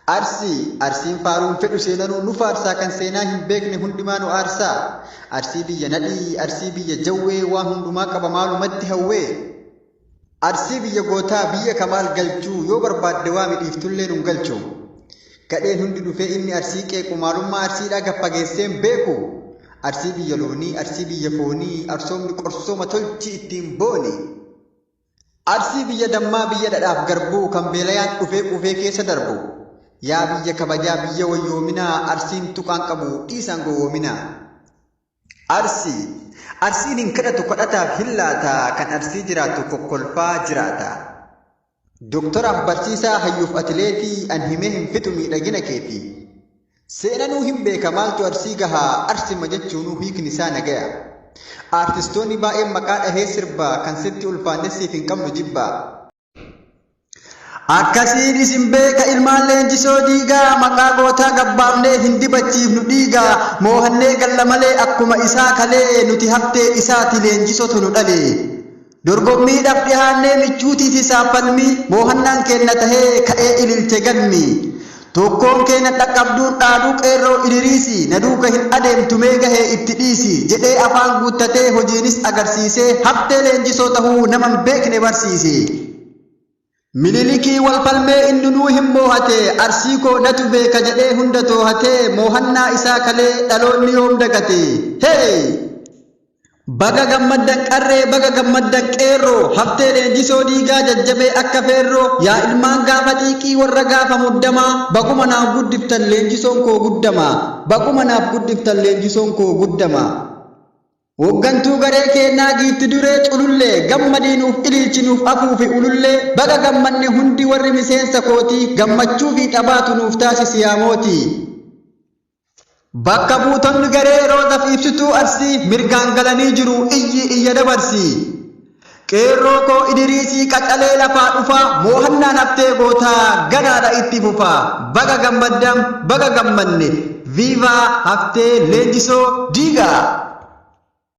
Arsiin faaruun fedhu seenanuu nu faarsaa kan seenaa hin beekne hundumaa nu aarsaa. Arsii biyya nadhii, arsii biyya jawwee waan hundumaa qaba maalumatti hawwee. Arsii biyya gootaa biyya kamaal galchuu yoo barbaadde waa midhiiftullee nun galchu. Gadheen hundi dhufee inni arsii qeequ maalummaa arsiidhaa gaffageesseen beeku. Arsii biyya loonii, arsii biyya foonii, arsoomni qorsooma tolchi ittiin booni. Arsii biyya dammaa biyya dhadhaaf garbuu kan beelayaan dhufee keessa darbu. Yaa biyya kabajaa biyya wayyoominaa arsiin tuqaan qabu dhiisaan gowwoominaa. Arsiin hin kadhatu kadhataaf hin laata kan arsii jiraatu kokkolfaa jiraata. Doktoraaf barsiisaa hayyuuf atileetii an himee hin fixu miidhagina keetii. Seenanuu hin beeka maaltu arsii gahaa arsima jechuunuu hiikni isaa nagaya. Artistoonni baay'een maqaa dhahee sirbaa kan sitti ulfaannessiif hin qabnu jibbaa. Akkasiin isin beeka ilmaan leenjisoo diigaa maqaa gootaa gabbaafnee hin dibachiifnu dhiigaa moohannee galla malee akkuma isaa kalee nuti haftee isaati leenjisotu nu dhalee. Dorgommiidhaaf dhihaannee michuutiiti saaffalmii moohannaan keenna tahee ka'ee ililche galmi. Tokkoon keenya dhaqqabduun dhaaduu qeerroo idiriisi na duuka hin adeemtu mee gahee itti dhiisi jedhee afaan guuttatee hojiinis agarsiisee haftee leenjisoo tahuu nama hin beekne barsiise. Mililikii wal falmee inni nuu hin moohate arsii koo natu beeka jedhee hunda toohatee moohannaa isaa kalee dhaloonni yoom dagate. Hey! Baga gammaddan qarree baga gammaddan qeerroo haftee leenjisoo diigaa jajjabee akka feerroo yaa ilmaan gaafa xiiqii warra gaafa muddamaa baguma naaf guddiftan leenjisoon koo guddamaa baguma naaf guddiftan leenjisoon koo guddamaa. Woggantuu garee keenyaa giifti duree culullee gammadiinuuf ililchinuuf afuufi ulullee baga gammanne hundi warri miseensa kootii gammachuu fi taphaatu nuuf taasisi yaa mootii. Bakka buutonni garee roozaaf ibsituu arsii mirgaan galanii jiru iyya dabarsii. Qeerroo koo idiriisii qacalee lafaa dhufaa moohannaan haftee gootaa ganaadha itti fufaa baga gammaddan baga gammanne viivaa haftee leenjisoo diigaa.